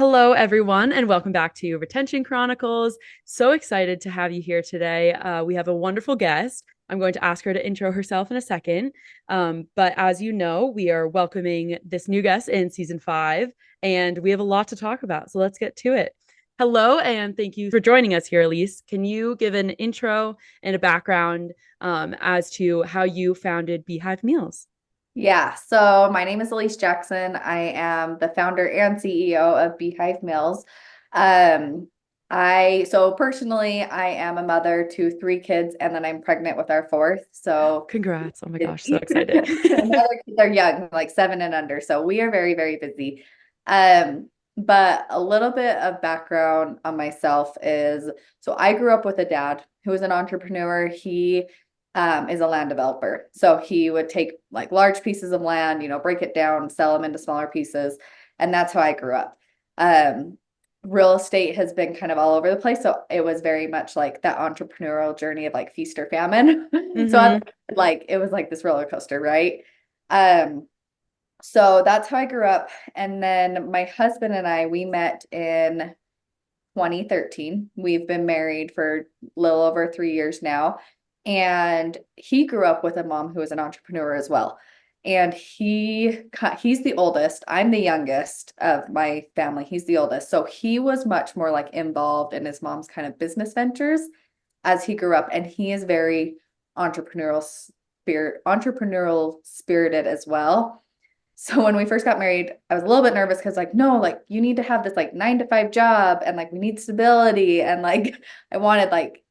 Hello, everyone, and welcome back to Retention Chronicles. So excited to have you here today. We have a wonderful guest. I'm going to ask her to intro herself in a second. But as you know, we are welcoming this new guest in season 5, and we have a lot to talk about. So let's get to it. Hello, and thank you for joining us here, Allyse. Can you give an intro and a background as to how you founded Beehive Meals? Yeah, so my name is Allyse Jackson. I am the founder and CEO of Beehive Meals. Um, so personally, I am a mother to 3 kids, and then I'm pregnant with our fourth. So Congrats. Oh my gosh, so busy. excited. And the other kids are young, like 7 and under. So we are very, very busy. But a little bit of background on myself is, so I grew up with a dad who was an entrepreneur. He is a land developer. So he would take like large pieces of land, break it down, sell them into smaller pieces. And that's how I grew up. Um, Real estate has been kind of all over the place. So it was very much like that entrepreneurial journey of like feast or famine. So Hmm. like it was like this roller coaster, right? Um, so that's how I grew up. And then my husband and we met in 2013. We've been married for a little over 3 years now. And he grew up with a mom who was an entrepreneur as well. And he's the oldest. I'm the youngest of my family. He's the oldest. So he was much more like involved in his mom's kind of business ventures as he grew up. And he is very entrepreneurial spirited as well. So when we first got married, I was a little bit nervous because like, no, like you need to have this like 9 to 5 job and like we need stability and like I wanted like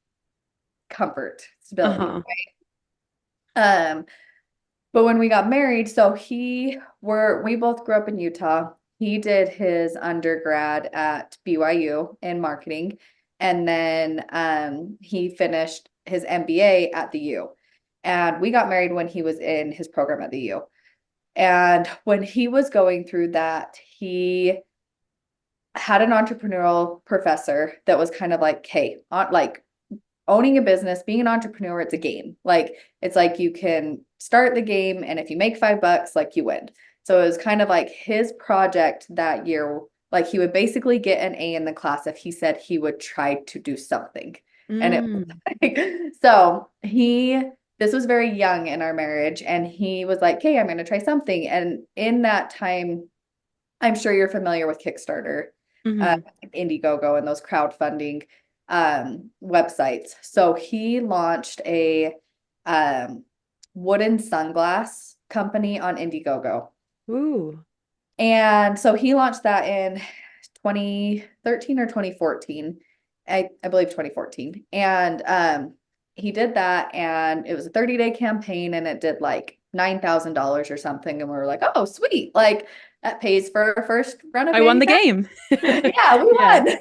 comfort, stability. Uh-huh. Um, but when we got married, so we both grew up in Utah. He did his undergrad at BYU in marketing, and then he finished his MBA at the U. And we got married when he was in his program at the U. And when he was going through that, he had an entrepreneurial professor that was kind of like, hey, like owning a business, being an entrepreneur, it's a game. Like it's like you can start the game, and if you make $5, like you win. So it was kind of like his project that year. Like he would basically get an A in the class if he said he would try to do something. And it was Mm. like, so this was very young in our marriage, and he was like, hey, I'm going to try something. And in that time, I'm sure you're familiar with Kickstarter, uh, Hmm. Indiegogo, and those crowdfunding websites. So he launched a um, wooden sunglass company on Indiegogo. Ooh. And so he launched that in 2013 or 2014. I believe 2014. And he did that, and it was a 30-day campaign, and it did like $9,000 or something. And we were like, oh, sweet. Like that pays for our first round of I won the manufacturing. game. Yeah, we Yeah. won.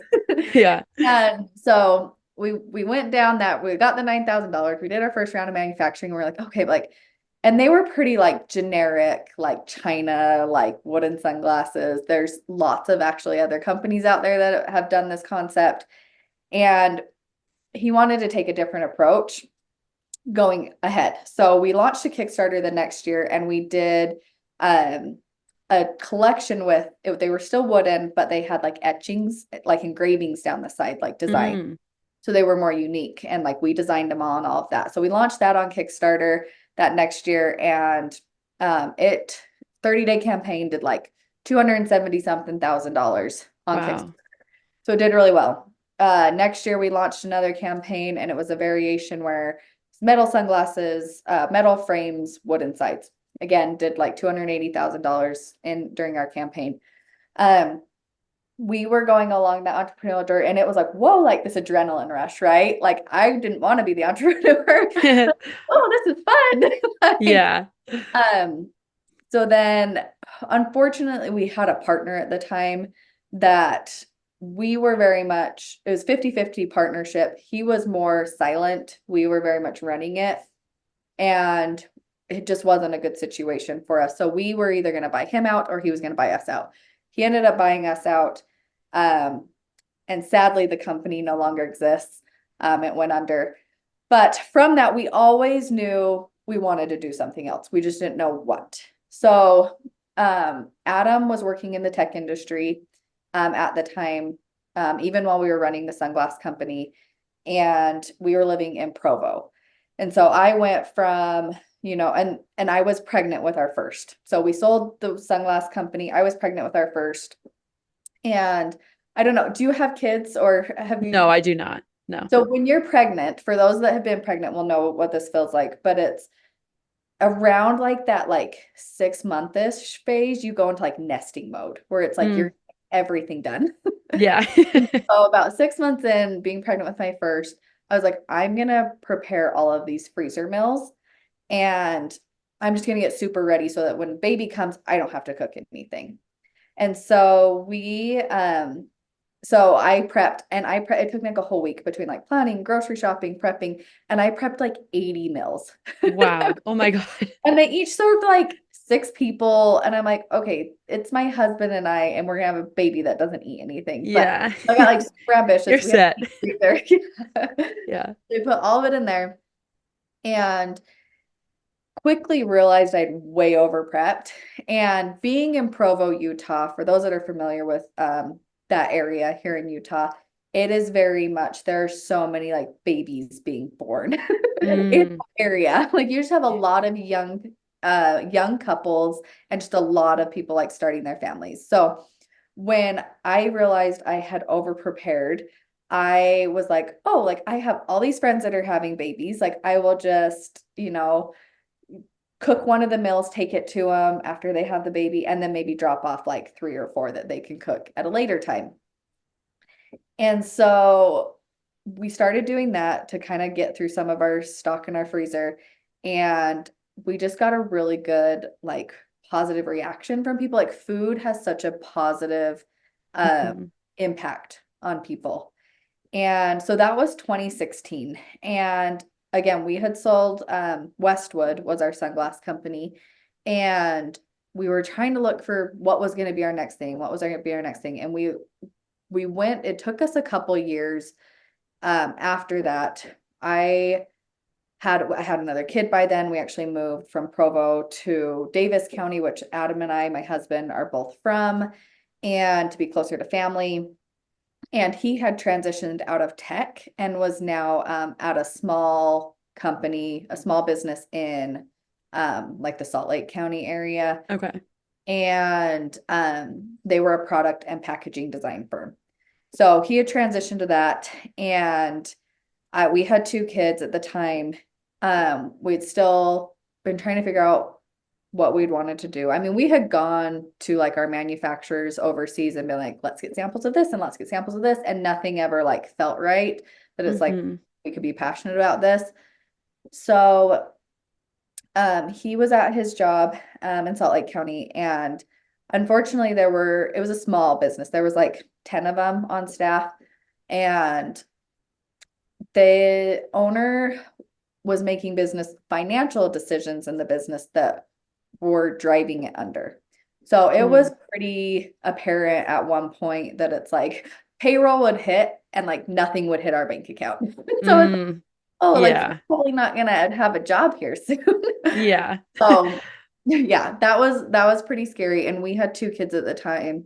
Yeah. And so we went down that we got the $9,000. We did our first round of manufacturing, and we're like, okay, like, and they were pretty like generic, like China, like wooden sunglasses. There's lots of actually other companies out there that have done this concept. And he wanted to take a different approach going ahead. So we launched a Kickstarter the next year, and we did um a collection with it, they were still wooden, but they had like etchings, like engravings down the side, like design. Mm. So they were more unique, and like we designed them all and all of that. So we launched that on Kickstarter that next year, and it 30-day campaign did like 270 something thousand dollars on Kickstarter. Wow. So it did really well. Next year we launched another campaign, and it was a variation where metal sunglasses, metal frames, wooden sides. Again, did like $280,000 in during our campaign. Um, we were going along that entrepreneurial journey, and it was like, whoa, like this adrenaline rush, right? Like I didn't want to be the entrepreneur. Oh, this is fun. Like, Yeah. um, so then unfortunately we had a partner at the time that we were very much, it was 50-50 partnership. He was more silent. We were very much running it, and it just wasn't a good situation for us. So we were either going to buy him out or he was going to buy us out. He ended up buying us out. Um, and sadly, the company no longer exists. It went under. But from that, we always knew we wanted to do something else. We just didn't know what. So Adam was working in the tech industry. at the time, even while we were running the sunglass company, and we were living in Provo. And so I went from, and I was pregnant with our first. So we sold the sunglass company. I was pregnant with our first. And I don't know, do you have kids or have No, you? I do not. No. So when you're pregnant, for those that have been pregnant will know what this feels like, but it's around like that, like 6 month-ish phase, you go into like nesting mode where it's like Mm, you're everything done. yeah. So about 6 months in being pregnant with my first, I was like, I'm gonna prepare all of these freezer meals and I'm just gonna get super ready so that when baby comes, I don't have to cook anything. And so so I prepped and it took me like a whole week between like planning, grocery shopping, prepping, and I prepped like 80 meals. Wow. Oh my God. And they each served like 6 people. And I'm like, okay, it's my husband and I, and we're gonna have a baby that doesn't eat anything. But Yeah. I got like super You're ambitious. We have set. a deep freezer. Yeah. They put all of it in there and quickly realized I'd way over prepped. And being in Provo, Utah, for those that are familiar with that area here in Utah, it is very much, there are so many like babies being born in the Mm, area. Like you just have a lot of young couples and just a lot of people like starting their families. So when I realized I had over prepared, I was like, oh, like I have all these friends that are having babies. Like I will just, cook one of the meals, take it to them after they have the baby, and then maybe drop off like 3 or 4 that they can cook at a later time. And so we started doing that to kind of get through some of our stock in our freezer. And we just got a really good, like, positive reaction from people. Like, food has such a positive mhm. impact on people. And so that was 2016. And again, we had sold Westwood was our sunglass company. And we were trying to look for what was going to be our next thing, what was going to be our next thing. And we went, it took us a couple years after that. I had another kid by then. We actually moved from Provo to Davis County, which Adam and I, my husband, are both from, and to be closer to family. And he had transitioned out of tech and was now at a small company, a small business in like the Salt Lake County area. Okay. And they were a product and packaging design firm. So he had transitioned to that. And we had 2 kids at the time. We'd still been trying to figure out what we'd wanted to do. I mean, we had gone to like our manufacturers overseas and been like, let's get samples of this and let's get samples of this. And nothing ever like felt right that it's like Hmm. we could be passionate about this. So he was at his job in Salt Lake County, and unfortunately it was a small business. There was like 10 of them on staff, and the owner was making business financial decisions in the business that were driving it under. So it was Mm. pretty apparent at one point that it's like payroll would hit and like nothing would hit our bank account. So it's, Mm. oh, like he's Yeah. probably not gonna have a job here soon. Yeah. So yeah, that was pretty scary. And we had 2 kids at the time.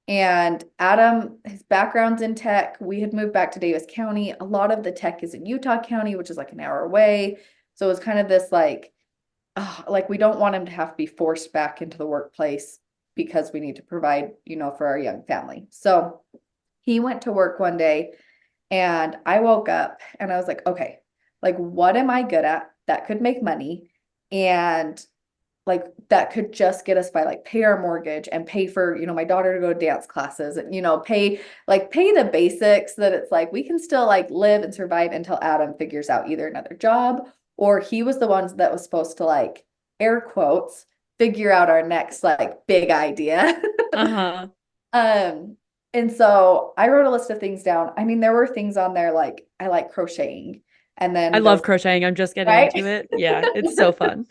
And Adam, his background's in tech. We had moved back to Davis County. A lot of the tech is in Utah County, which is like an hour away. So it was kind of this like we don't want him to have to be forced back into the workplace because we need to provide, for our young family. So he went to work one day and I woke up and I was like, okay, like what am I good at that could make money? And like that could just get us by like pay our mortgage and pay for, my daughter to go to dance classes and, pay the basics that it's like we can still like live and survive until Adam figures out either another job or he was the ones that was supposed to like air quotes figure out our next like big idea. Uh-huh. um and so I wrote a list of things down. I mean, there were things on there like I like crocheting and I then there love crocheting. I'm just getting right. into it. Yeah, it's so fun.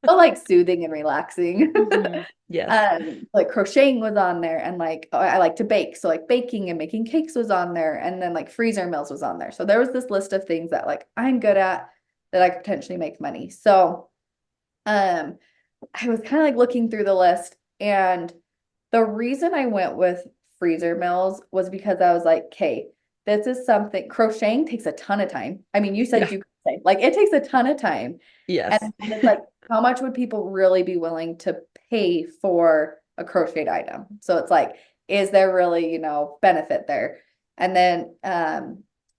So like soothing and relaxing. Hmm. Yes. Like crocheting was on there and like I like to bake. So like baking and making cakes was on there. And then like freezer meals was on there. So there was this list of things that like I'm good at that I could potentially make money. So um I was kind of like looking through the list and the reason I went with freezer mills was because I was like, okay, this is something, crocheting takes a ton of time. I mean, you said Yeah. you crochet, like it takes a ton of time. And Yes. it's like, how much would people really be willing to pay for a crocheted item? So it's like, is there really, benefit there? And then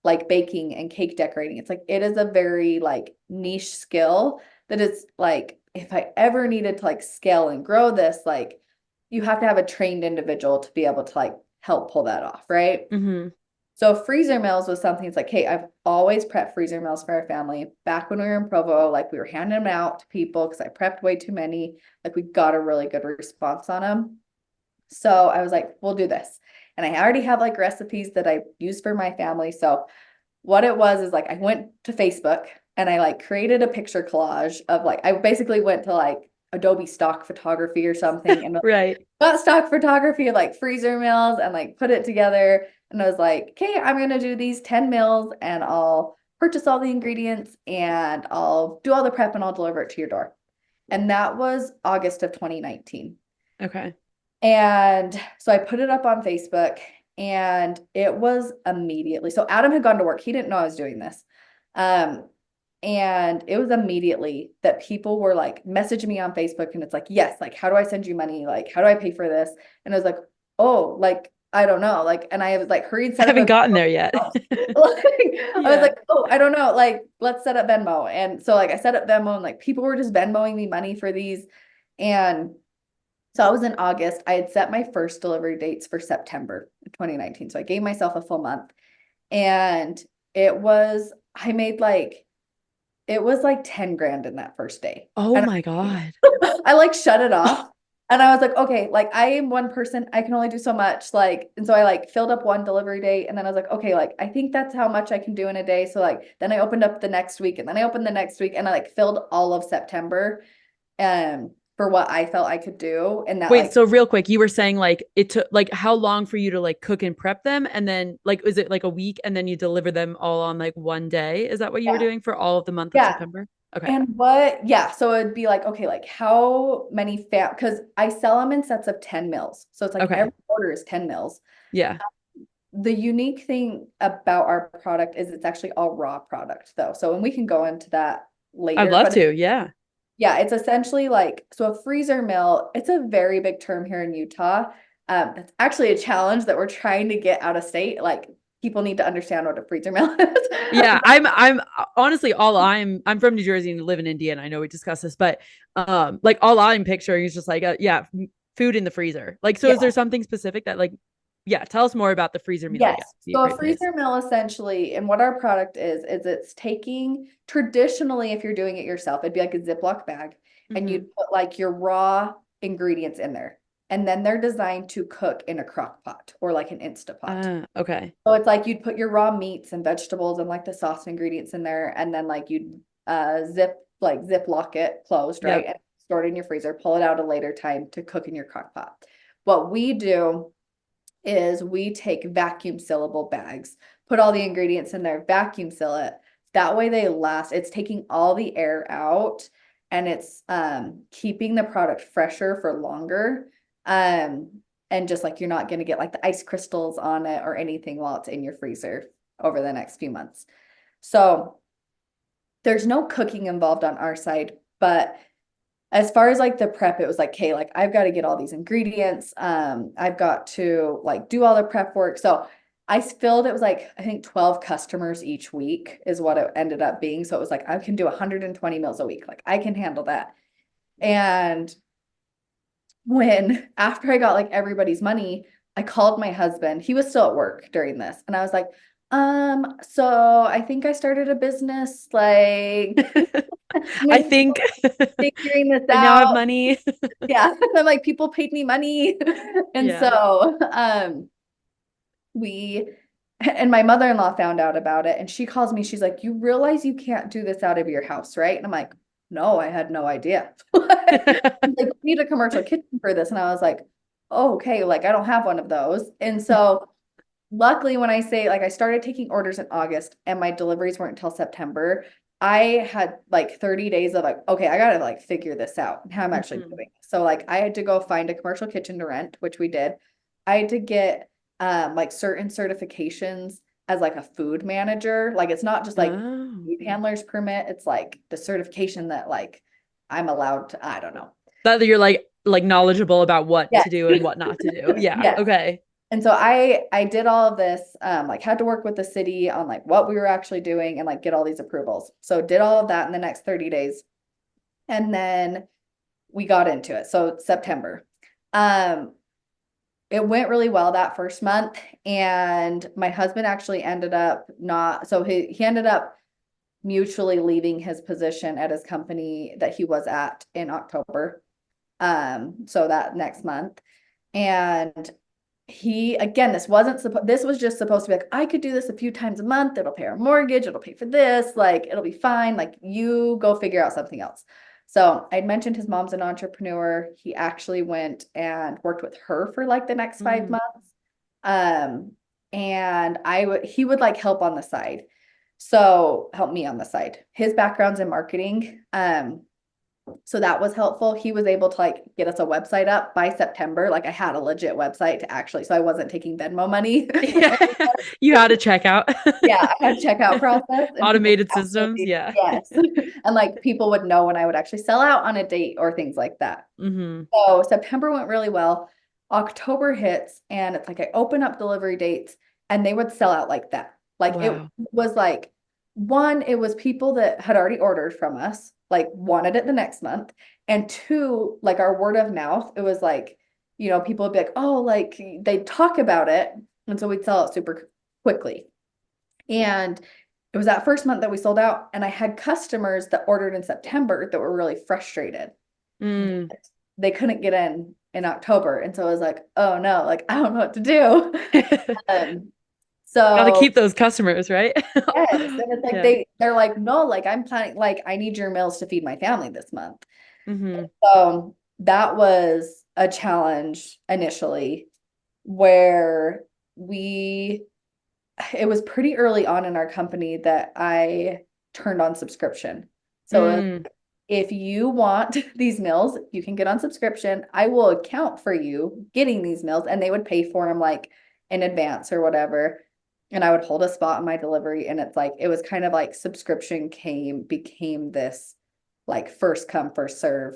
like baking and cake decorating, it's like it is a very like niche skill that is like, if I ever needed to like scale and grow this, like you have to have a trained individual to be able to like help pull that off, right? Hmm. So freezer meals was something. It's like, hey, I've always prepped freezer meals for our family. Back when we were in Provo, like we were handing them out to people because I prepped way too many. Like we got a really good response on them. So I was like, we'll do this. And I already have like recipes that I use for my family. So what it was is like I went to Facebook and I like created a picture collage of like I basically went to like Adobe stock photography or something and Right. got stock photography of like freezer meals and like put it together. And I was like, okay, I'm gonna do these 10 meals and I'll purchase all the ingredients and I'll do all the prep and I'll deliver it to your door. And that was August of 2019. Okay. And so I put it up on Facebook and it was immediately. So Adam had gone to work. He didn't know I was doing this. Um, and it was immediately that people were like messaging me on Facebook and it's like, yes, like, how do I send you money? Like, how do I pay for this? And I was like, oh, like, I don't know. Like, and I was like, hurried, I set up haven't a gotten there yet. like, I was Yeah. like, oh, I don't know. Like, let's set up Venmo. And so like I set up Venmo and like people were just Venmoing me money for these. And so I was in August. I had set my first delivery dates for September 2019. So I gave myself a full month. And I made like, it was like 10 grand in that first day. Oh And my God. I like shut it off. And I was like, okay, like I am one person, I can only do so much. Like, and so I like filled up one delivery date and then I was like, okay, like I think that's how much I can do in a day. So like then I opened up the next week and then I opened the next week and I like filled all of September for what I felt I could do. And that Wait, like so real quick, you were saying like it took like how long for you to like cook and prep them? And then like, is it like a week and then you deliver them all on like one day? Is that what you were yeah, doing for all of the month of yeah. September? Okay. And yeah, so it'd be like, okay, like how many because I sell them in sets of 10 mils. So it's like Okay. every order is 10 mils. Yeah. The unique thing about our product is it's actually all raw product though. So, and we can go into that I'd later, love but to. Yeah. yeah, it's essentially like, so a freezer mill, it's a very big term here in Utah. That's actually a challenge that we're trying to get out of state. Like people need to understand what a freezer mill is. Yeah, I'm honestly I'm from New Jersey and live in Indiana. I know we discussed this, but like all I'm picturing is just like yeah, food in the freezer. Like so is there Yeah. something specific that like yeah, tell us more about the freezer meal, I guess. Yes. Would be a So a great place. freezer mill essentially, and what our product is it's taking traditionally, if you're doing it yourself, it'd be like a Ziploc bag, and Hmm. you'd put like your raw ingredients in there. And then they're designed to cook in a crock pot or like an Instapot. Okay. So it's like you'd put your raw meats and vegetables and like the sauce ingredients in there, and then like you'd zip lock it closed, right? Yep. And store it in your freezer, pull it out a later time to cook in your crock pot. What we do is we take vacuum sealable bags, put all the ingredients in there, vacuum seal it. That way they last. It's taking all the air out and it's keeping the product fresher for longer. And just like you're not going to get like the ice crystals on it or anything while it's in your freezer over the next few months. So there's no cooking involved on our side, but as far as like the prep, it was like, okay, like I've got to get all these ingredients. I've got to like do all the prep work. So I filled it was like I think 12 customers each week is what it ended up being. So it was like I can do 120 meals a week. Like I can handle that. And when after I got like everybody's money, I called my husband. He was still at work during this. And I was like, so I think I started a business like I I'm think figuring this I now have out. money. Yeah. I'm like, people paid me money. And Yeah. so we and my mother-in-law found out about it and she calls me, she's like, you realize you can't do this out of your house, right? And I'm like, no, I had no idea. Like, we need a commercial kitchen for this. And I was like, oh, okay, like I don't have one of those. And so luckily when I say like I started taking orders in August and my deliveries weren't until September, I had like 30 days of like, okay, I gotta like figure this out and how I'm actually Mhm. doing. So like I had to go find a commercial kitchen to rent, which we did. I had to get like certain certifications as like a food manager. Like it's not just like Oh. food handler's permit. It's like the certification that like I'm allowed to, I don't know. That you're like knowledgeable about what Yes. to do and what not to do. Yeah. Yes. Okay. And so I did all of this, like had to work with the city on like what we were actually doing and like get all these approvals. So did all of that in the next 30 days. And then we got into it. So September. Um, it went really well that first month. And my husband actually ended up not, so he ended up mutually leaving his position at his company that he was at in October. So that next month. And he, again, this was just supposed to be like, I could do this a few times a month. It'll pay our mortgage. It'll pay for this. Like, it'll be fine. Like, you go figure out something else. So I'd mentioned his mom's an entrepreneur. He actually went and worked with her for like the next 5 months. And he would like help on the side. So help me on the side. His background's in marketing. So that was helpful. He was able to like get us a website up by September. Like I had a legit website to actually, so I wasn't taking Venmo money. Yeah. You had a checkout. Yeah, I had a checkout process and people Automated systems. actually, Yeah. yes. And like people would know when I would actually sell out on a date or things like that. Mm-hmm. So September went really well. October hits and it's like I open up delivery dates and they would sell out like that. Like it Wow. was like one, it was people that had already ordered from us, like wanted it the next month. And two, like our word of mouth, it was like, people would be like, oh, like they'd talk about it. And so we'd sell it super quickly. And it was that first month that we sold out. And I had customers that ordered in September that were really frustrated. Mm. They couldn't get in October. And so I was like, oh no, like I don't know what to do. Um, Got to so keep those customers, right? yes. And it's like Yeah. they're like, no, like I'm planning, like I need your meals to feed my family this month. Mm-hmm. So that was a challenge initially where it was pretty early on in our company that I turned on subscription. So Mm. if you want these meals, you can get on subscription. I will account for you getting these meals, and they would pay for them like in advance or whatever. And I would hold a spot on my delivery. And it's like, it was kind of like subscription became this like first come, first serve.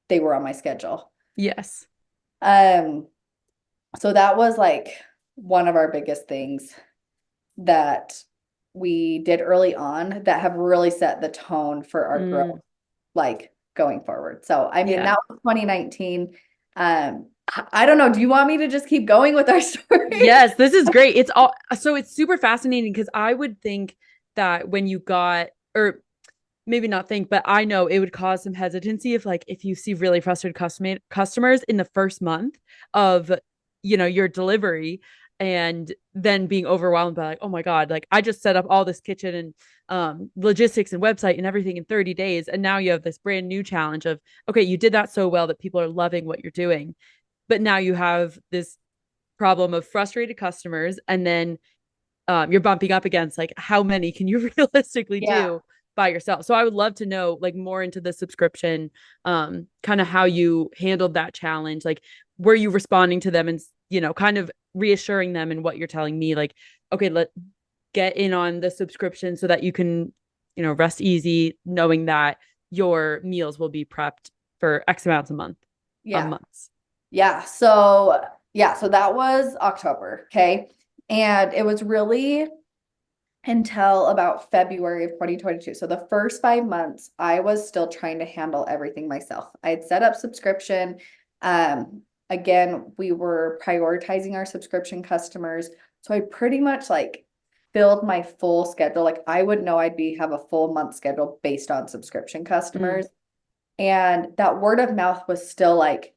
They were on my schedule. Yes. Um, so that was like one of our biggest things that we did early on that have really set the tone for our growth, Mm. like going forward. So, I mean, Yeah. that was 2019. I don't know. Do you want me to just keep going with our story? Yes, this is great. It's super fascinating because I would think that when you got, or maybe not think, but I know it would cause some hesitancy if you see really frustrated customers in the first month of your delivery, and then being overwhelmed by like, oh my God, like I just set up all this kitchen and logistics and website and everything in 30 days, and now you have this brand new challenge of, okay, you did that so well that people are loving what you're doing, but now you have this problem of frustrated customers, and then you're bumping up against like how many can you realistically Yeah. do by yourself. So I would love to know like more into the subscription, kind of how you handled that challenge. Like, were you responding to them and kind of reassuring them in what you're telling me, like, okay, let get in on the subscription so that you can rest easy knowing that your meals will be prepped for X amounts of Yeah. months. So that was October. Okay. And it was really until about February of 2022. So the first 5 months, I was still trying to handle everything myself. I had set up subscription. Again, we were prioritizing our subscription customers. So I pretty much like filled my full schedule. Like I would know have a full month schedule based on subscription Mm. customers. And that word of mouth was still like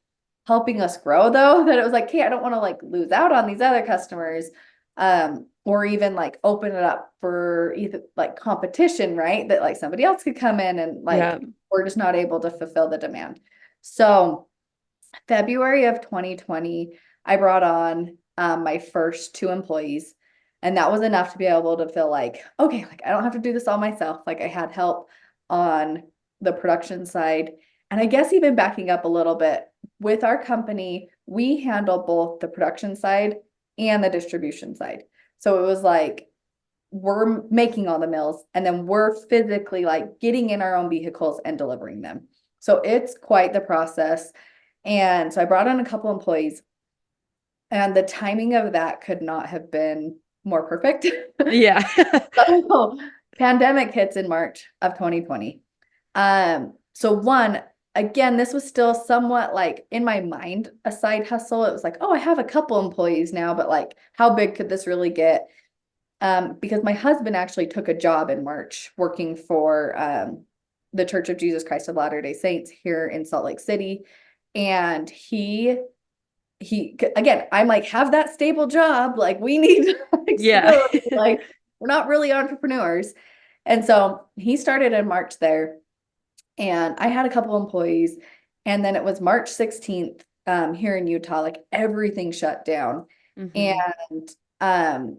helping us grow though, that it was like, hey, I don't want to like lose out on these other customers. Or even like open it up for either like competition, right? That like somebody else could come in and Yeah. like we're just not able to fulfill the demand. So February of 2020, I brought on my first 2 employees. And that was enough to be able to feel like, okay, like I don't have to do this all myself. Like I had help on the production side. And I guess even backing up a little bit with our company, we handle both the production side and the distribution side. So it was like, we're making all the meals and then we're physically like getting in our own vehicles and delivering them. So it's quite the process. And so I brought on a couple employees, and the timing of that could not have been more perfect. Yeah. So pandemic hits in March of 2020. So one, again, this was still somewhat like in my mind, a side hustle. It was like, oh, I have a couple employees now, but like, how big could this really get? Because my husband actually took a job in March working for the Church of Jesus Christ of Latter-day Saints here in Salt Lake City. And he again, I'm like, have that stable job. Like we need like Yeah. stability. Like we're not really entrepreneurs. And so he started in March there. And I had a couple employees. And then it was March 16th here in Utah, like everything shut down. Mhm. And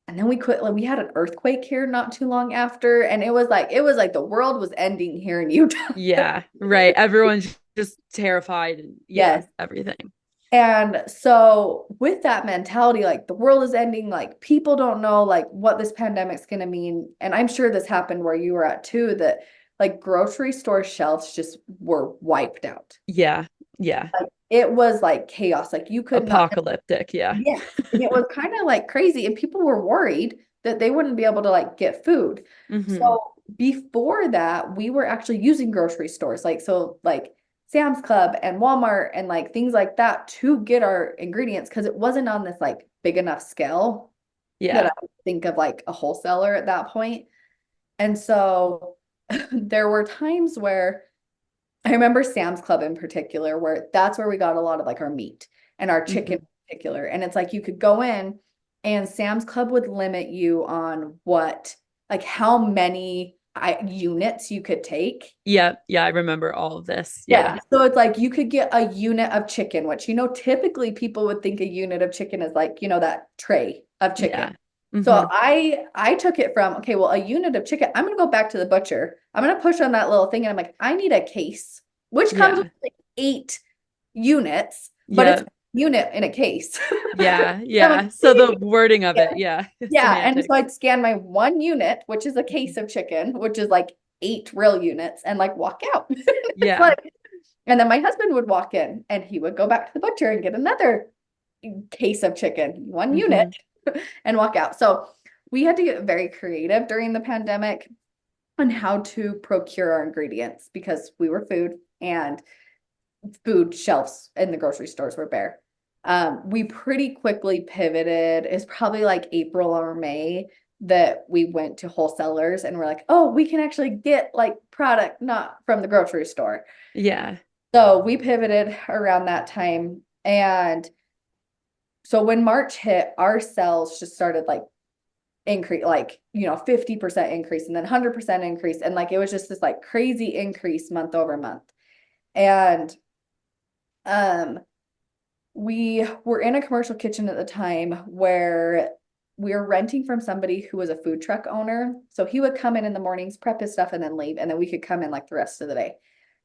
and then we quit. Like we had an earthquake here not too long after. And it was like the world was ending here in Utah. Yeah, right. Everyone's just terrified and yeah, Yes. everything. And so with that mentality, like the world is ending, like people don't know like what this pandemic's going to mean. And I'm sure this happened where you were at too, that like grocery store shelves just were wiped out. Yeah. Yeah. Like it was like chaos. Like you could not, Apocalyptic. Yeah. yes. And it was kind of like crazy. And people were worried that they wouldn't be able to like get food. Hmm. So before that, we were actually using grocery stores. Like, so like Sam's Club and Walmart and like things like that to get our ingredients because it wasn't on this like big enough scale that Yeah. I would think of like a wholesaler at that point. And so there were times where I remember Sam's Club in particular, where that's where we got a lot of like our meat and our chicken Hmm. in particular. And it's like you could go in and Sam's Club would limit you on what, like how many units you could take. Yeah. Yeah. I remember all of this. Yeah. Yeah. So it's like you could get a unit of chicken, which, typically people would think a unit of chicken is like, that tray of chicken. Yeah. So Hmm. I took it from, okay, well, a unit of chicken, I'm gonna go back to the butcher. I'm gonna push on that little thing and I'm like, I need a case, which comes with Yeah. like 8 units, but it's Yeah. a unit in a case. Yeah. I'm like, Yeah. So the wording of it. Yeah. yeah. And so Semantics. I'd scan my 1 unit, which is a case of chicken, which is like 8 real units, and like walk out. It's Yeah. like, and then my husband would walk in and he would go back to the butcher and get another case of chicken, 1 unit, Hmm. and walk out. So we had to get very creative during the pandemic on how to procure our ingredients because we were food and food shelves in the grocery stores were bare. We pretty quickly pivoted. It's probably like April or May that we went to wholesalers and we're like, oh, we can actually get like product not from the grocery store. Yeah. So we pivoted around that time. And so when March hit, our sales just started like increase, like, 50% increase and then 100% increase. And like, it was just this like crazy increase month over month. And um, we were in a commercial kitchen at the time where we were renting from somebody who was a food truck owner. So he would come in the mornings, prep his stuff, and then leave. And then we could come in like the rest of the day.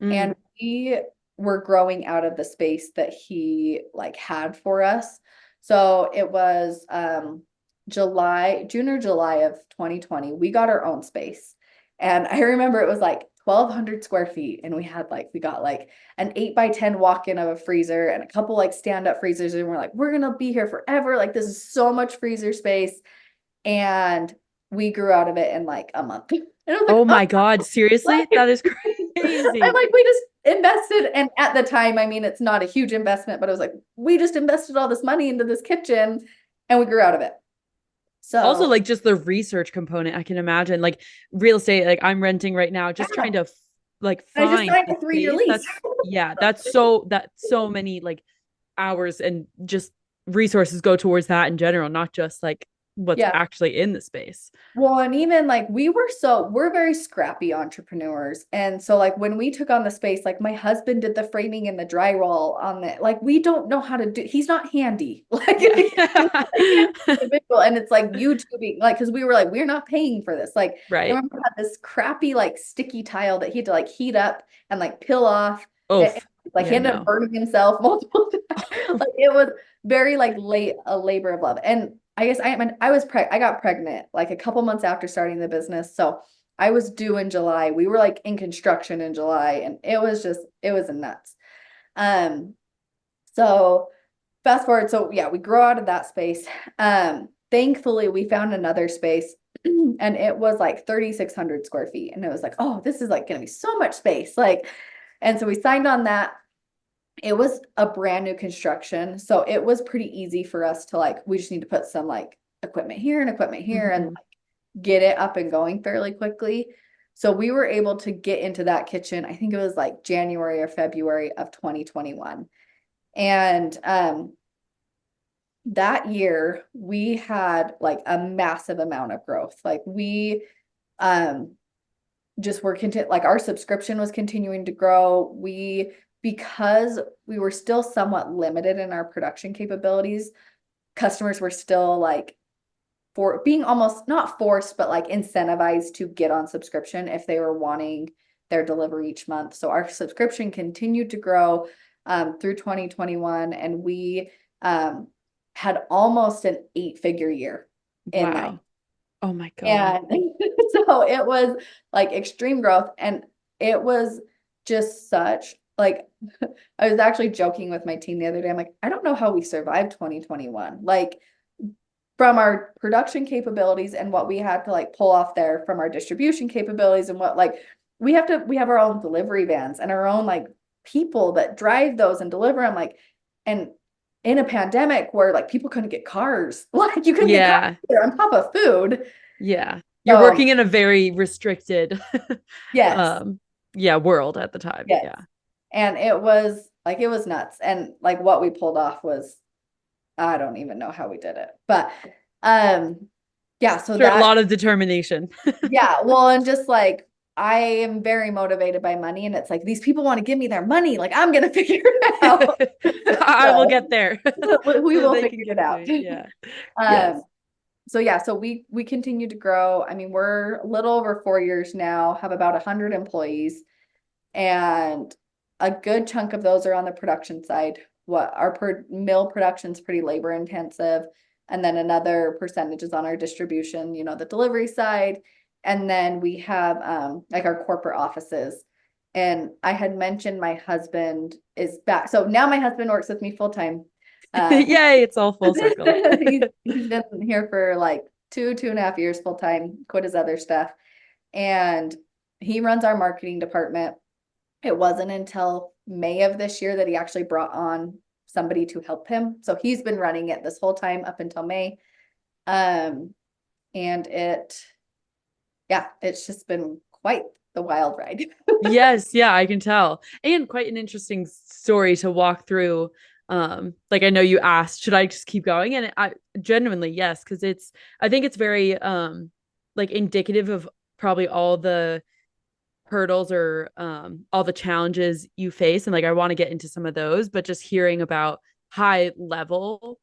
Mm. And we were growing out of the space that he like had for us. So it was June or July of 2020. We got our own space. And I remember it was like 1,200 square feet. And we got like an 8x10 walk-in of a freezer and a couple like stand-up freezers. And we're like, we're gonna be here forever. Like this is so much freezer space. And we grew out of it in like a month. And I was Oh like, my God. oh, Seriously? That is I'm crazy. like, we just invested. And at the time, I mean, it's not a huge investment, but I was like, we just invested all this money into this kitchen and we grew out of it. Also, So like just the research component, I can imagine like real estate, like I'm renting right now, just trying yeah, to like I just find signed the a 3 year space. lease. That's so many like hours and just resources go towards that in general, not just like what's Yeah. actually in the space. Well, and even like we're very scrappy entrepreneurs. And so like when we took on the space, like my husband did the framing and the drywall on it. Like we don't know how to do, he's not handy. Like Yeah. he's not a handy individual. And it's like YouTubing, like because we were like, we're not paying for this. Like I Right. remember I had this crappy like sticky tile that he had to like heat up and like peel off. Oh, Like he Yeah, ended up no. burning himself multiple times. Like it was very like late a labor of love. And I guess I got pregnant like a couple months after starting the business. So I was due in July. We were like in construction in July and it was nuts. Um, so fast forward. So yeah, we grow out of that space. Thankfully we found another space and it was like 3,600 square feet. And it was like, oh, this is like going to be so much space. Like, and so we signed on that. It was a brand new construction. So it was pretty easy for us to like, we just need to put some like equipment here and equipment here and Mhm. like get it up and going fairly quickly. So we were able to get into that kitchen. I think it was like January or February of 2021. And that year we had like a massive amount of growth. Like we um just were content like our subscription was continuing to grow. Because we were still somewhat limited in our production capabilities, customers were still like for being almost not forced, but like incentivized to get on subscription if they were wanting their delivery each month. So our subscription continued to grow through 2021, and we had almost an 8-figure year in that. Wow. Oh my God. And so it was like extreme growth. And it was just such like, I was actually joking with my team the other day. I'm like, I don't know how we survived 2021. Like, from our production capabilities and what we had to like pull off there from our distribution capabilities and what like we have our own delivery vans and our own like people that drive those and deliver them like and in a pandemic where like people couldn't get cars like you couldn't get cars Yeah. there on top of food. Yeah. You're So working in a very restricted yes, um yeah, world at the time. yes. Yeah. And it was nuts. And like what we pulled off was I don't even know how we did it. But um yeah, so Sure, a that lot of determination. yeah, well, and just like I am very motivated by money, and it's like these people want to give me their money, like I'm gonna figure it out. I will So get there. we So will they can figure it get to out. me. Yeah. Um, Yes. so yeah, so we continue to grow. I mean, we're a little over 4 years now, have about 100 employees, and a good chunk of those are on the production side. What our mill production is pretty labor intensive, and then another percentage is on our distribution, the delivery side. And then we have like our corporate offices. And I had mentioned my husband is back. So now my husband works with me full time. Yay, it's all full circle. He's been here for like 2.5 years full time, quit his other stuff. And he runs our marketing department. It wasn't until May of this year that he actually brought on somebody to help him. So he's been running it this whole time up until May. And it's just been quite the wild ride. Yes, yeah, I can tell. And quite an interesting story to walk through. Like I know you asked, should I just keep going? And I genuinely, yes, because I think it's very like indicative of probably all the hurdles or all the challenges you face. And like I want to get into some of those, but just hearing about high level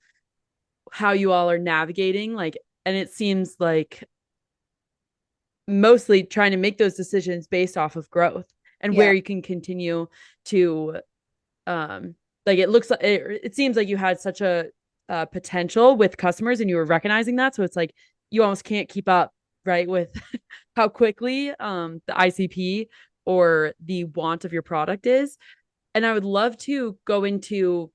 how you all are navigating, like, and it seems like mostly trying to make those decisions based off of growth and Yeah. where you can continue to um like it looks like it seems like you had such a potential with customers and you were recognizing that, so it's like you almost can't keep up, right, with how quickly the ICP or the want of your product is. And I would love to go into,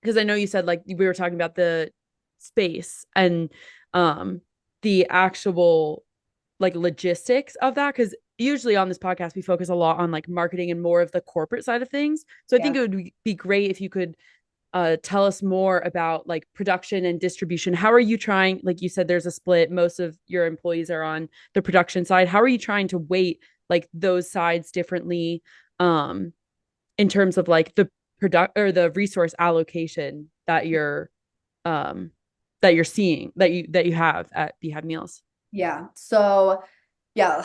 because I know you said like we were talking about the space and um the actual like logistics of that, because usually on this podcast we focus a lot on like marketing and more of the corporate side of things, so I think Yeah. it would be great if you could tell us more about like production and distribution. How are you trying, like you said there's a split, most of your employees are on the production side, how are you trying to weight like those sides differently um in terms of like the product or the resource allocation um that you're seeing that you have at Beehive Meals? Yeah. So yeah,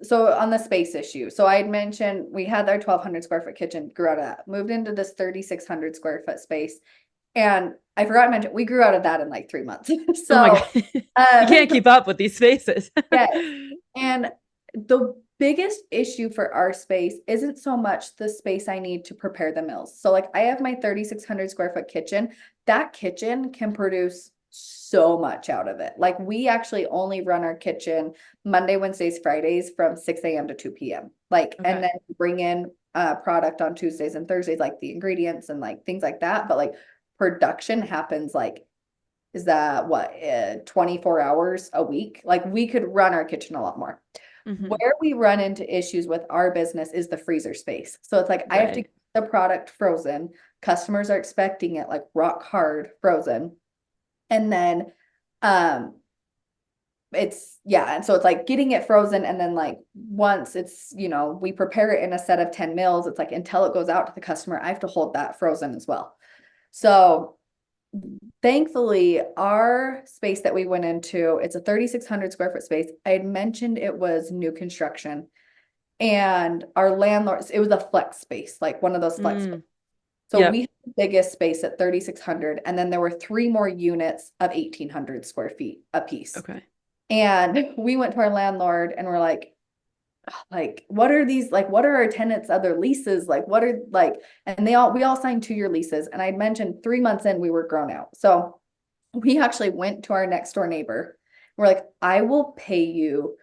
so on the space issue. So I had mentioned we had our 1,200 square foot kitchen, grew out of that, moved into this 3,600 square foot space. And I forgot to mention, we grew out of that in like 3 months. Oh my So, God. You can't keep up with these spaces. yes. And the biggest issue for our space isn't so much the space I need to prepare the meals. So like I have my 3,600 square foot kitchen. That kitchen can produce so much out of it. Like we actually only run our kitchen Monday, Wednesdays, Fridays from 6 a.m. to 2 p.m. Like, Okay. and then bring in product on Tuesdays and Thursdays, like the ingredients and like things like that. But like production happens like, is that what, 24 hours a week? Like we could run our kitchen a lot more. Mm-hmm. Where we run into issues with our business is the freezer space. So it's like I have to Right. get the product frozen. Customers are expecting it like rock hard frozen. And then it's yeah, and so it's like getting it frozen, and then like once it's, you know, we prepare it in a set of 10 meals, it's like until it goes out to the customer, I have to hold that frozen as well. So thankfully, our space that we went into, it's a 3,600 square foot space. I had mentioned it was new construction, and our landlords, it was a flex space, like one of those flex spaces. So Yep. we had the biggest space at 3,600, and then there were 3 more units of 1,800 square feet a piece. Okay. And we went to our landlord and we're like, what are these, like, what are our tenants' other leases? Like, what are like, and we all signed 2-year leases. And I'd mentioned 3 months in, we were grown out. So we actually went to our next door neighbor. We're like, I will pay you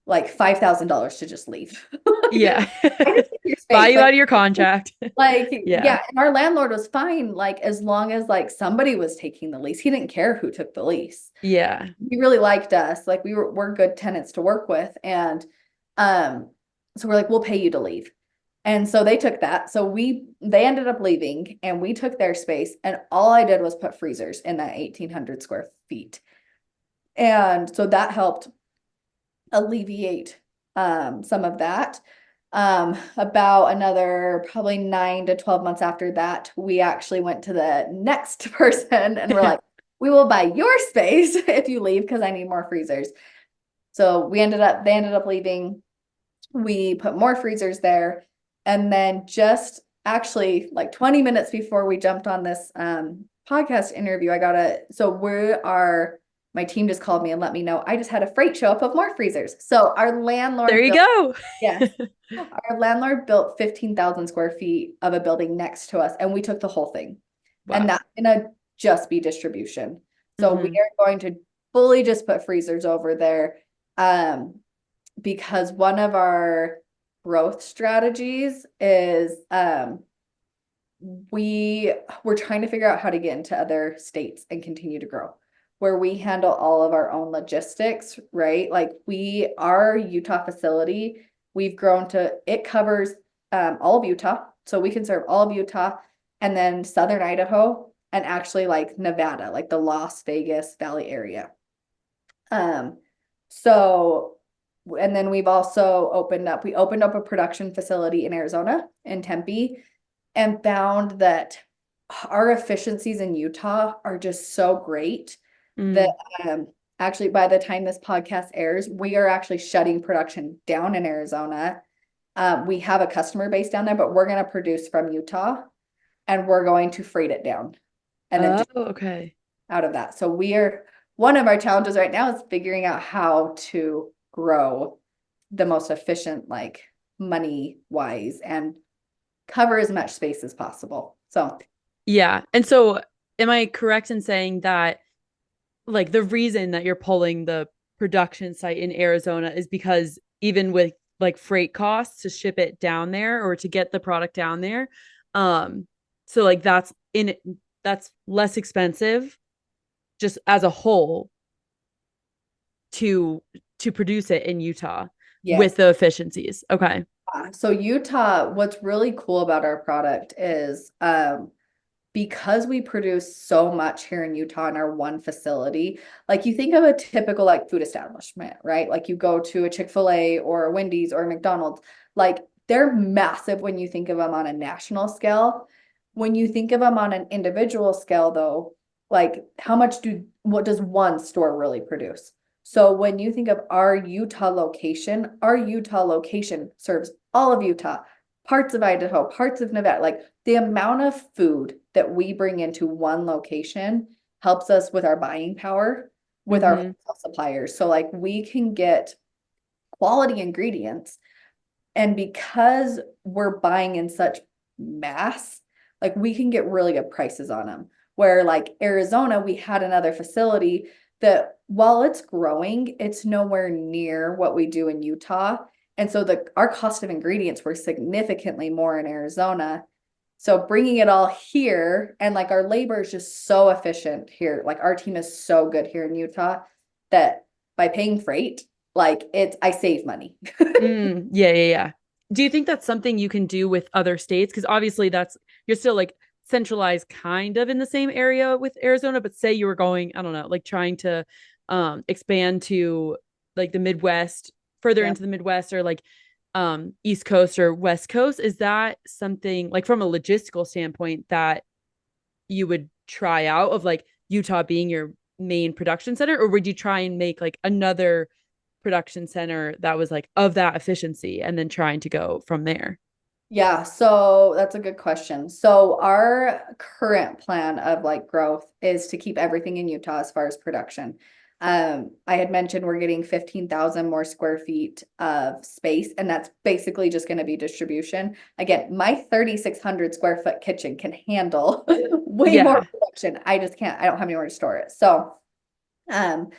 like $5,000 to just leave. Yeah. I just need your Buy space. you out of your contract. Like, Yeah. yeah. And our landlord was fine. Like, as long as like somebody was taking the lease, he didn't care who took the lease. Yeah. He really liked us. Like we're good tenants to work with. And so we're like, we'll pay you to leave. And so they took that. So they ended up leaving and we took their space. And all I did was put freezers in that 1,800 square feet. And so that helped alleviate some of that. About another probably 9 to 12 months after that, we actually went to the next person and we're like, we will buy your space if you leave because I need more freezers. So they ended up leaving. We put more freezers there. And then just actually like 20 minutes before we jumped on this podcast interview, my team just called me and let me know I just had a freight show up of more freezers. So our There landlord you built, go. yes, our landlord built 15,000 square feet of a building next to us, and we took the whole thing. And Wow. that's gonna just be distribution. So we Mm-hmm. are going to fully just put freezers over there. Because one of our growth strategies is we're trying to figure out how to get into other states and continue to grow, where we handle all of our own logistics, right? Like our Utah facility, we've grown to, it covers all of Utah. So we can serve all of Utah, and then Southern Idaho, and actually like Nevada, like the Las Vegas Valley area. So, and then we opened up a production facility in Arizona, in Tempe, and found that our efficiencies in Utah are just so great that actually by the time this podcast airs, we are actually shutting production down in Arizona. We have a customer base down there, but we're going to produce from Utah and we're going to freight it down and then just Okay. out of that. So one of our challenges right now is figuring out how to grow the most efficient, like money wise, and cover as much space as possible. So Yeah. And so am I correct in saying that like the reason that you're pulling the production site in Arizona is because even with like freight costs to ship it down there or to get the product down there, so like that's less expensive just as a whole to produce it in Utah yes. with the efficiencies. Okay. So Utah, what's really cool about our product is because we produce so much here in Utah in our one facility, like you think of a typical like food establishment, right? Like you go to a Chick-fil-A or a Wendy's or a McDonald's, like they're massive when you think of them on a national scale. When you think of them on an individual scale, though, like what does one store really produce? So when you think of our Utah location serves all of Utah, parts of Idaho, parts of Nevada. Like the amount of food that we bring into one location helps us with our buying power with our suppliers. So like we can get quality ingredients, And because we're buying in such mass, like we can get really good prices on them. Where like Arizona, we had another facility that while it's growing, it's nowhere near what we do in Utah. And so our cost of ingredients were significantly more in Arizona. So bringing it all here, and like our labor is just so efficient here. Like our team is so good here in Utah that by paying freight, like I save money. Yeah, yeah, yeah. Do you think that's something you can do with other states? Because obviously you're still like centralized kind of in the same area with Arizona, but say you were going, I don't know, like trying to expand to like the Midwest, further Yeah. into the Midwest or like East Coast or West Coast. Is that something like from a logistical standpoint that you would try out of like Utah being your main production center, or would you try and make like another production center that was like of that efficiency and then trying to go from there? Yeah, so that's a good question. So our current plan of like growth is to keep everything in Utah as far as production. I had mentioned we're getting 15,000 more square feet of space, and that's basically just going to be distribution. Again, my 3,600 square foot kitchen can handle way more Yeah. production. I just can't, I don't have anywhere to store it. So, um,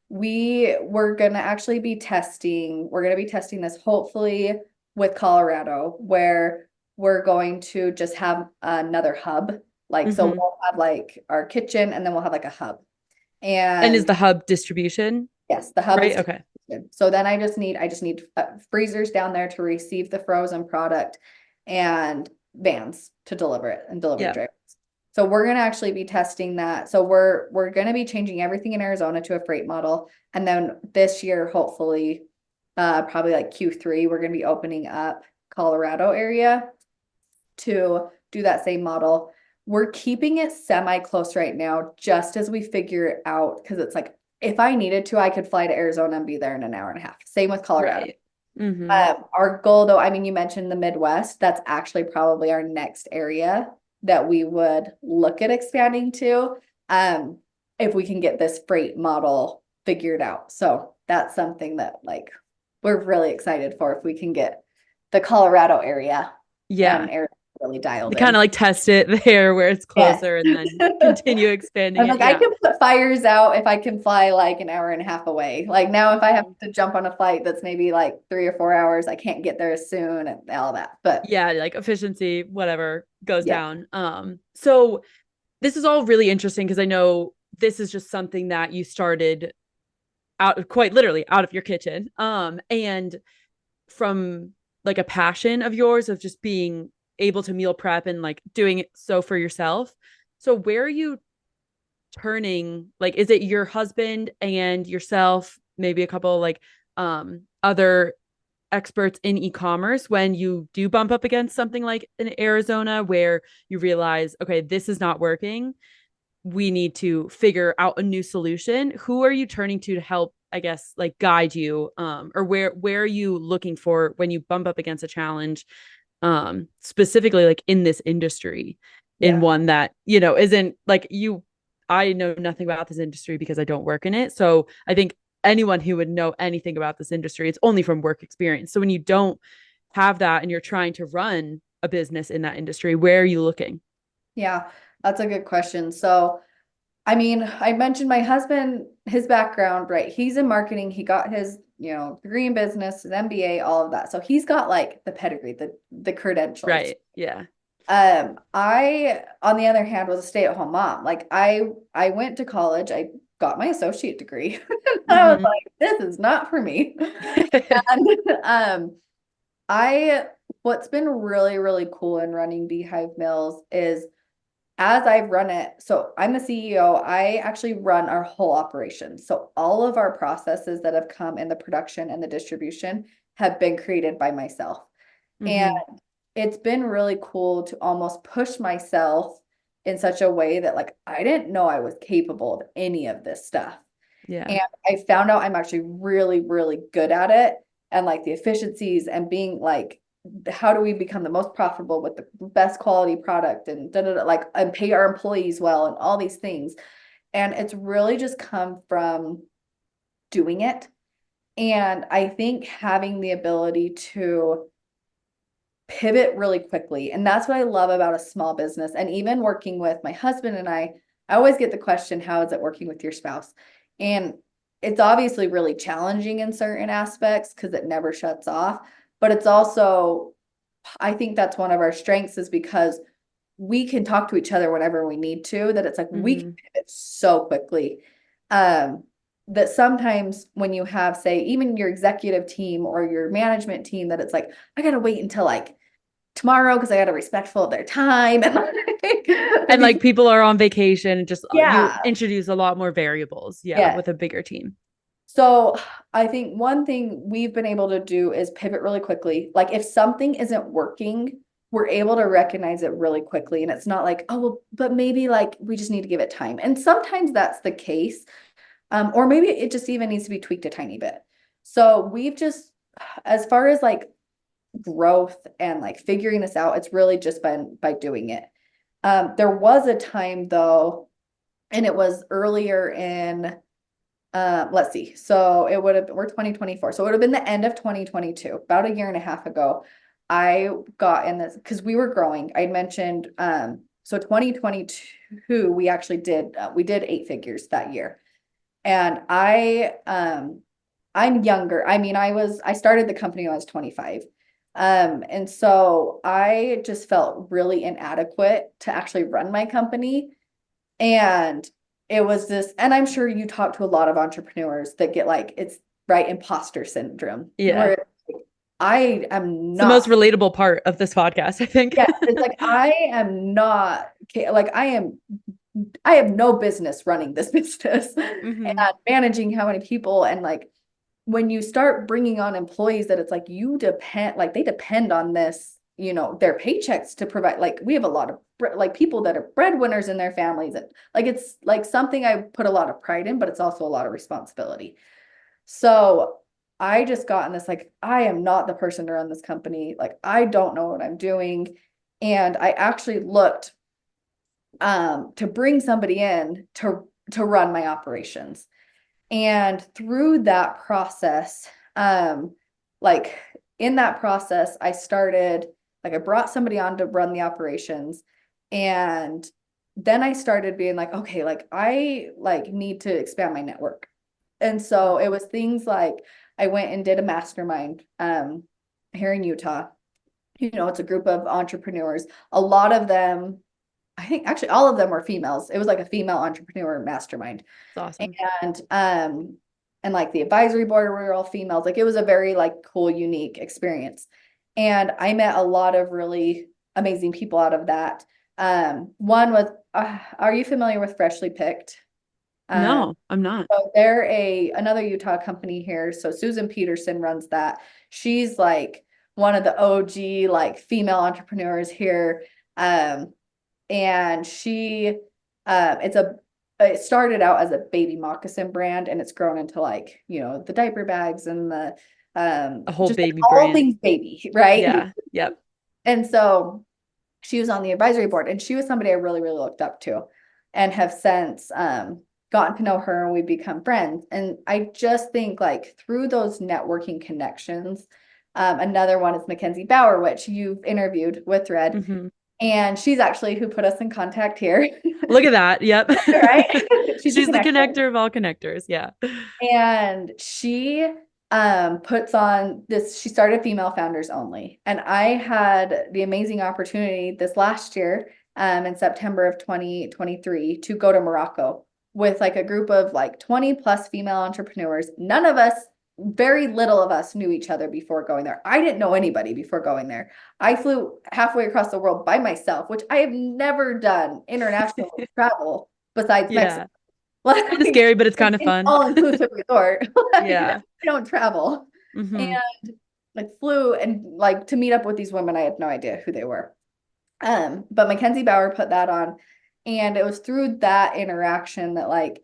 we're gonna actually be we're gonna be testing this hopefully with Colorado, where we're going to just have another hub. Like, so Mm-hmm. we'll have like our kitchen and then we'll have like a hub. And is And the hub distribution, yes, the hub right? is Okay. distributed. So then I just need freezers down there to receive the frozen product and vans to deliver it and delivery Yeah. drivers. So we're going to actually be testing that. So we're going to be changing everything in Arizona to a freight model. And then this year, hopefully, probably like Q3, we're going to be opening up Colorado area to do that same model. We're keeping it semi close right now, just as we figure it out, because it's like if I needed to, I could fly to Arizona and be there in an hour and a half. Same with Colorado. Right. Mm-hmm. Our goal, though, I mean, you mentioned the Midwest. That's actually probably our next area that we would look at expanding to, if we can get this freight model figured out. So that's something that like we're really excited for if we can get the Colorado area Yeah. and area really dialed Kind of in. like test it there where it's Yes. closer and then continue expanding I'm it. like, I Yeah. can put fires out if I can fly like an hour and a half away. Like now, if I have Mhm. to jump on a flight that's maybe like 3 or 4 hours, I can't get there as soon and all that. But Yeah, like efficiency, whatever goes yeah, down. So this is all really interesting because I know this is just something that you started out quite literally out of your kitchen. And from like a passion of yours of just being able to meal prep and like doing it so for yourself. So where are you turning? Like, is it your husband and yourself, maybe a couple like other experts in e-commerce when you do bump up against something like in Arizona where you realize, okay, this is not working, we need to figure out a new solution? Who are you turning to help, I guess, like guide you, or where are you looking for when you bump up against a challenge, specifically like in this industry, in yeah. one that isn't like you? I know nothing about this industry because I don't work in it, so I think anyone who would know anything about this industry, it's only from work experience. So when you don't have that and you're trying to run a business in that industry, where are you looking? Yeah, that's a good question. So, I mean, I mentioned my husband, his background, right? He's in marketing. He got his, degree in business, his MBA, all of that. So he's got like the pedigree, the credentials. Right. Yeah. I, on the other hand, was a stay-at-home mom. Like I went to college, I got my associate degree. I was Mm-hmm. like, this is not for me. And I what's been really, really cool in running Beehive Mills is as I've run it, so I'm the CEO, I actually run our whole operation. So all of our processes that have come in the production and the distribution have been created by myself. And Mm-hmm. it's been really cool to almost push myself in such a way that like I didn't know I was capable of any of this stuff. Yeah. And I found out I'm actually really, really good at it. And like the efficiencies and being like, how do we become the most profitable with the best quality product and da, da, da, like and pay our employees well and all these things. And it's really just come from doing it. And I think having the ability to pivot really quickly. And that's what I love about a small business. And even working with my husband and I always get the question, how is it working with your spouse? And it's obviously really challenging in certain aspects because it never shuts off. But it's also, I think that's one of our strengths is because we can talk to each other whenever we need to, that it's like we can pivot so quickly. That sometimes when you have, say, even your executive team or your management team, that it's like, I got to wait until like tomorrow because I got to be respectful of their time. And And like people are on vacation and just you yeah. introduce a lot more variables. Yeah. Yeah. With a bigger team. So I think one thing we've been able to do is pivot really quickly. Like if something isn't working, we're able to recognize it really quickly. And it's not like, oh, well, but maybe like we just need to give it time. And sometimes that's the case. Or maybe it just even needs to be tweaked a tiny bit. So we've just, as far as like growth and like figuring this out, it's really just been by doing it. There was a time though, and it was earlier in, let's see. So it would have, we're 2024. So it would have been the end of 2022, about a year and a half ago. I got in this because we were growing. I mentioned, so 2022, we actually did, we did 8 figures that year. And I'm younger. I mean, I started the company when I was 25. And so I just felt really inadequate to actually run my company. And it was this, and I'm sure you talk to a lot of entrepreneurs that get like, it's right, imposter syndrome, Yeah. where I am It's the most not, relatable part of this podcast, I think. yeah, it's like I am not, like I have no business running this business and managing how many people. And like when you start bringing on employees that it's like you depend, like they depend on this, you know, their paychecks to provide, like we have a lot of like people that are breadwinners in their families. And like it's like something I put a lot of pride in, but it's also a lot of responsibility. So I just got in this, like, I am not the person to run this company. Like, I don't know what I'm doing. And I actually looked to bring somebody in to run my operations. And through that process, like in that process, I started, like I brought somebody on to run the operations. And then I started being like, okay, like I like need to expand my network. And so it was things like I went and did a mastermind here in Utah. You know, it's a group of entrepreneurs. A lot of them, I think actually all of them were females. It was like a female entrepreneur mastermind. It's awesome. And like the advisory board were all females. Like it was a very like cool, unique experience. And I met a lot of really amazing people out of that. One was, are you familiar with Freshly Picked? No, I'm not. So they're another Utah company here. So Susan Peterson runs that. She's like one of the OG like female entrepreneurs here. And she it started out as a baby moccasin brand and it's grown into like, you know, the diaper bags and the A whole just like baby all brand. things baby, right? Yeah. Yep. And so she was on the advisory board and she was somebody I really, really looked up to and have since gotten to know her and we've become friends. And I just think like through those networking connections, another one is Mackenzie Bauer, which you've interviewed with Red. And she's actually who put us in contact here. Look at that. Yep. Right? She's the connector of all connectors. Yeah. And she puts on this, she started Female Founders Only. And I had the amazing opportunity this last year in September of 2023 to go to Morocco with like a group of like 20 plus female entrepreneurs. None of us, very little of us knew each other before going there. I didn't know anybody before going there. I flew halfway across the world by myself, which I have never done international travel besides Yeah. Mexico. Like, Kind of scary, but it's kind of fun. all-inclusive resort. Like, Yeah. I don't travel. And like flew and like to meet up with these women, I had no idea who they were. But Mackenzie Bauer put that on. And it was through that interaction that like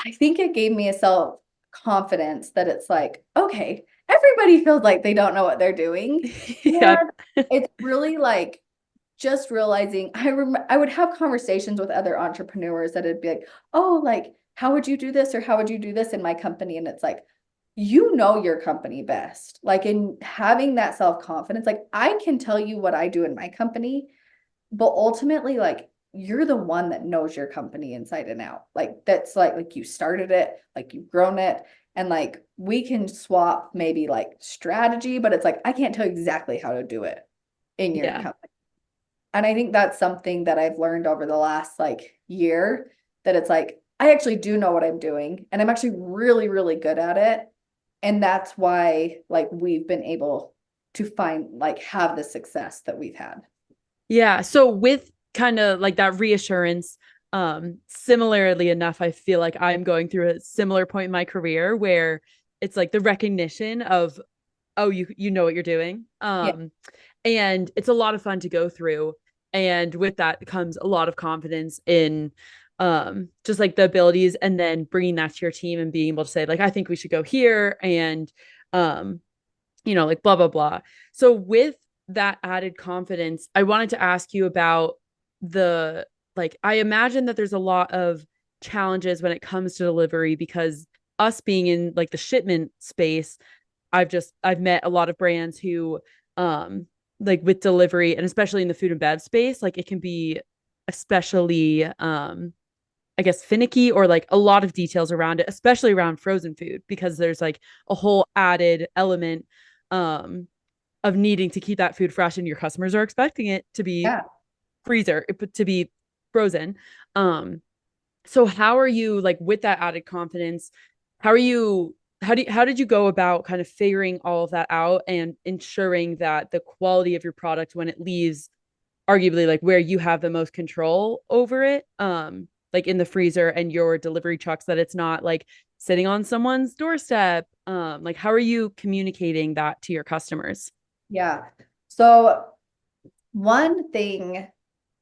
I think it gave me a self-confidence that it's like, okay, everybody feels like they don't know what they're doing. Yep. And it's really like just realizing I would have conversations with other entrepreneurs that would be like, oh, like, how would you do this? Or how would you do this in my company? And it's like, you know your company best. Like in having that self-confidence, like I can tell you what I do in my company, but ultimately, like you're the one that knows your company inside and out. Like that's like you started it, like you've grown it, and like we can swap maybe like strategy, but it's like I can't tell you exactly how to do it in your Yeah. company. And I think that's something that I've learned over the last like year, that it's like I actually do know what I'm doing and I'm actually really, really good at it. And that's why like we've been able to find like have the success that we've had. Yeah. So with kind of like that reassurance, similarly enough, I feel like I'm going through a similar point in my career where it's like the recognition of, oh, you know what you're doing. Yeah. And it's a lot of fun to go through. And with that comes a lot of confidence in just like the abilities, and then bringing that to your team and being able to say, like, I think we should go here, and um like blah blah blah. So with that added confidence, I wanted to ask you about the, like, I imagine that there's a lot of challenges when it comes to delivery, because us being in like the shipment space, I've met a lot of brands who um like with delivery, and especially in the food and bev space, like it can be especially I guess finicky, or like a lot of details around it, especially around frozen food, because there's like a whole added element um of needing to keep that food fresh, and your customers are expecting it to be Yeah. freezer, to be frozen. um so how are you, like, with that added confidence, how are you, how did you go about kind of figuring all of that out and ensuring that the quality of your product when it leaves, arguably like where you have the most control over it, like in the freezer and your delivery trucks, that it's not like sitting on someone's doorstep? Like, how are you communicating that to your customers? Yeah. So one thing,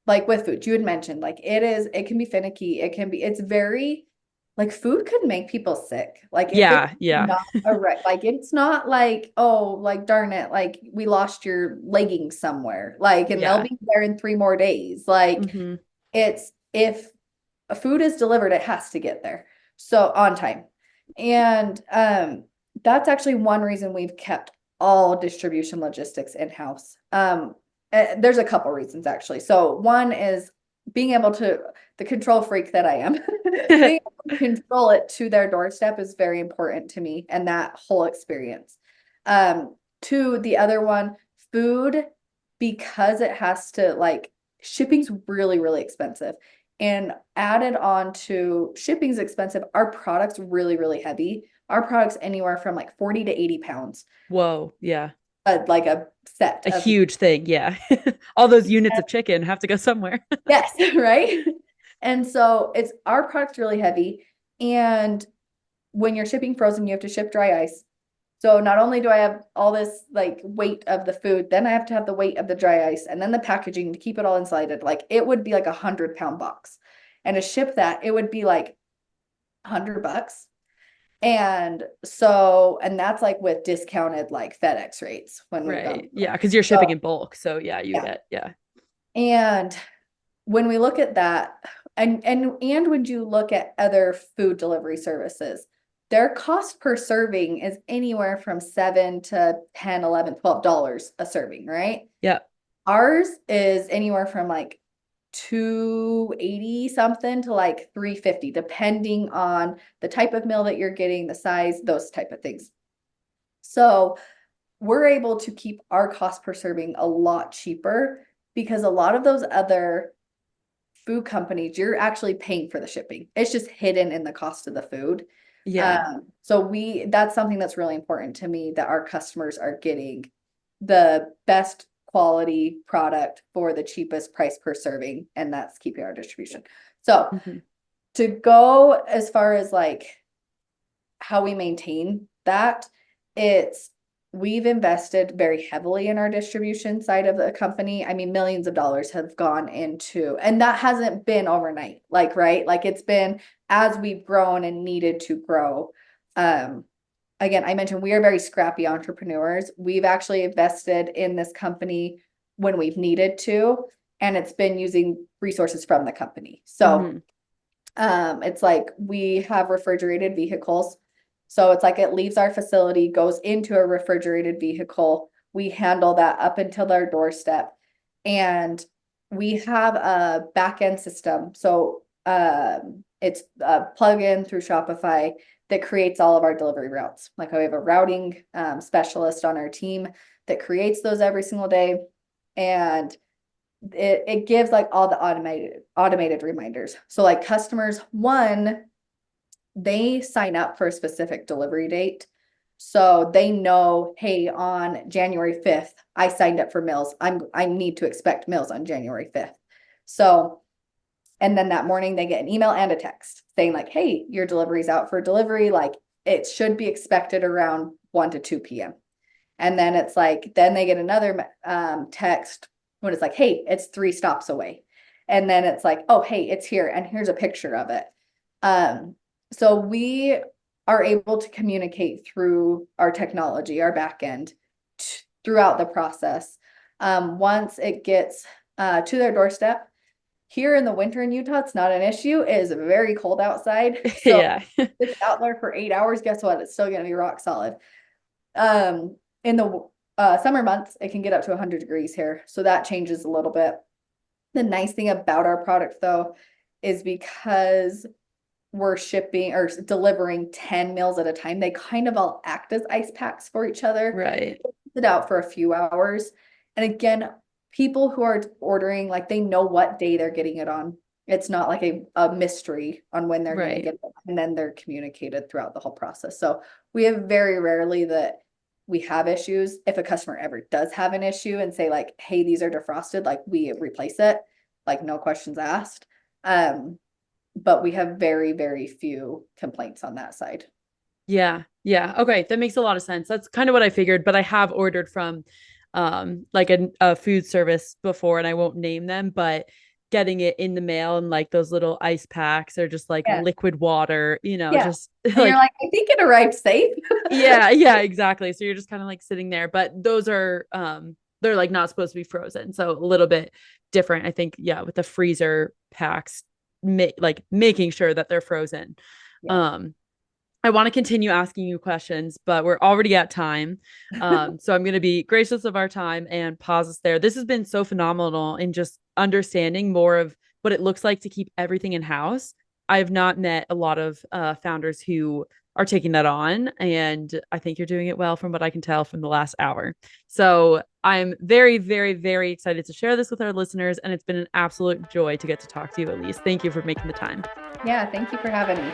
like with food, you had mentioned, like it can be finicky. It can be, it's very, like food could make people sick. Like if it's Yeah, yeah, not a right, like it's not like, oh, like darn it, like we lost your leggings somewhere. Like, and they'll yeah. be there in 3 more days. Like Mm-hmm. it's, if a food is delivered, it has to get there. So on time. And that's actually one reason we've kept all distribution logistics in-house. There's a couple reasons actually. So one is being able to, the control freak that I am, being able to control it to their doorstep is very important to me, and that whole experience. To the other one, food, because it has to like, shipping's really, really expensive. And added on to shipping's expensive, our product's really, really heavy. Our product's anywhere from like 40 to 80 pounds, Whoa, yeah. like a set A of, huge thing, yeah. All those units of chicken have to go somewhere. yes, right? And so it's, our product's really heavy. And when you're shipping frozen, you have to ship dry ice. So not only do I have all this like weight of the food, then I have to have the weight of the dry ice and then the packaging to keep it all insulated. Like it would be like 100-pound box. And to ship that, it would be like $100. And so, and that's like with discounted like FedEx rates when we've gone. Right. Yeah, because you're shipping So in bulk. So yeah, you yeah. get, yeah. And when we look at that, and when you look at other food delivery services, their cost per serving is anywhere from 7 to 10, 11, $12 a serving, right? Yeah. Ours is anywhere from like 280 something to like 350, depending on the type of meal that you're getting, the size, those type of things. So we're able to keep our cost per serving a lot cheaper, because a lot of those other food companies, you're actually paying for the shipping. It's just hidden in the cost of the food. Yeah. So that's something that's really important to me, that our customers are getting the best quality product for the cheapest price per serving, and that's keeping our distribution. So Mm-hmm. to go as far as like how we maintain that, it's, we've invested very heavily in our distribution side of the company. I mean, millions of dollars have gone into, and that hasn't been overnight, like, right? Like it's been as we've grown and needed to grow. Again, I mentioned we are very scrappy entrepreneurs. We've actually invested in this company when we've needed to, and it's been using resources from the company. So Mm-hmm. it's like we have refrigerated vehicles. So it's like it leaves our facility, goes into a refrigerated vehicle. We handle that up until their doorstep. And we have a back end system. So it's a plug-in through Shopify that creates all of our delivery routes. Like we have a routing specialist on our team that creates those every single day. And it gives like all the automated reminders. So like customers, one, they sign up for a specific delivery date. So they know, hey, on January 5th, I signed up for meals. I need to expect meals on January 5th. So, and then that morning they get an email and a text saying like, hey, your delivery's out for delivery. Like it should be expected around 1 to 2 p.m. And then it's like, then they get another text when it's like, hey, it's 3 stops away. And then it's like, oh, hey, it's here. And here's a picture of it. So we are able to communicate through our technology, our back end throughout the process. Once it gets to their doorstep, here in the winter in Utah, it's not an issue. It is very cold outside. So Yeah. it's out there for 8 hours. Guess what? It's still going to be rock solid. In the summer months, it can get up to 100 degrees here. So that changes a little bit. The nice thing about our product, though, is because we're shipping or delivering 10 meals at a time, they kind of all act as ice packs for each other. Right. Sit out for a few hours. And again, people who are ordering, like they know what day they're getting it on. It's not like a mystery on when they're going to get it, and then they're communicated throughout the whole process. So we have very rarely that we have issues. If a customer ever does have an issue and say like, hey, these are defrosted, like we replace it, like no questions asked. But we have very, very few complaints on that side. Yeah. Yeah. Okay. That makes a lot of sense. That's kind of what I figured, but I have ordered from like a food service before, and I won't name them, but getting it in the mail and like those little ice packs or just like Yeah. liquid water, Yeah. just And you're like, like, I think it arrived safe. yeah, yeah, exactly. So you're just kind of like sitting there, but those are they're like not supposed to be frozen. So a little bit different, I think. Yeah, with the freezer packs, like making sure that they're frozen. Yeah. Um I want to continue asking you questions, but we're already at time. So I'm going to be gracious of our time and pause us there. This has been so phenomenal in just understanding more of what it looks like to keep everything in house. I've not met a lot of founders who are taking that on, and I think you're doing it well from what I can tell from the last hour. So I'm very, very, very excited to share this with our listeners, and it's been an absolute joy to get to talk to you, Allyse. Thank you for making the time. Yeah. Thank you for having me.